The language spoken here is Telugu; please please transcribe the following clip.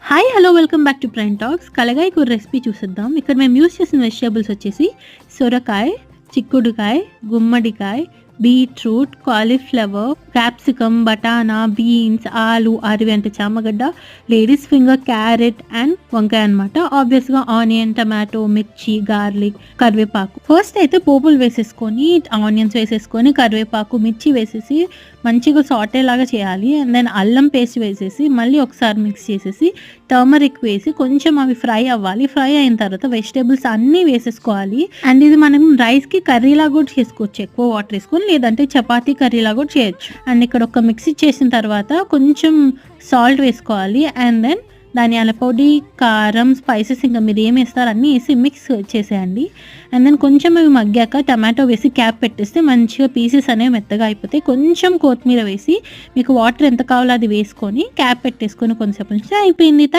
Hi hello welcome back to Prime Talks. కలగాయ కూర రెసిపీ చూసేద్దాం. ఇక్కడ మేము యూస్ చేసిన వెజిటేబుల్స్ వచ్చేసి సొరకాయ, చిక్కుడుకాయ, గుమ్మడికాయ, బీట్రూట్, కాలీఫ్లవర్, క్యాప్సికమ్, బటానా, బీన్స్, ఆలు, అరవి అంటే చామగడ్డ, లేడీస్ ఫింగర్, క్యారెట్ అండ్ వంకాయ అనమాట. ఆబ్వియస్గా ఆనియన్, టమాటో, మిర్చి, గార్లిక్, కరివేపాకు. ఫస్ట్ అయితే పోపులు వేసేసుకొని ఆనియన్స్ వేసేసుకొని కరివేపాకు, మిర్చి వేసేసి మంచిగా సాటే లాగా చేయాలి. అండ్ దెన్ అల్లం పేస్ట్ వేసేసి మళ్ళీ ఒకసారి మిక్స్ చేసేసి టర్మరిక్ వేసి కొంచెం అవి ఫ్రై అవ్వాలి. ఫ్రై అయిన తర్వాత వెజిటేబుల్స్ అన్నీ వేసేసుకోవాలి. అండ్ ఇది మనం రైస్కి కర్రీలా కూడా చేసుకోవచ్చు, ఎక్కువ వాటర్ వేసుకొని, లేదంటే చపాతీ కర్రీలా కూడా చేయొచ్చు. అండ్ ఇక్కడ ఒక మిక్సీ చేసిన తర్వాత కొంచెం సాల్ట్ వేసుకోవాలి. అండ్ దెన్ ధనియాల పొడి, కారం, స్పైసెస్ ఇంకా మీరు ఏం వేస్తారో అన్నీ వేసి మిక్స్ చేసేయండి. అండ్ దెన్ కొంచెం అవి మగ్గాక టమాటో వేసి క్యాప్ పెట్టేస్తే మంచిగా పీసెస్ అనేవి మెత్తగా అయిపోతాయి. కొంచెం కొత్తిమీర వేసి మీకు వాటర్ ఎంత కావాలో అది వేసుకొని క్యాప్ పెట్టేసుకొని కొంచెంసేపు ఉంచితే అయిపోయింది.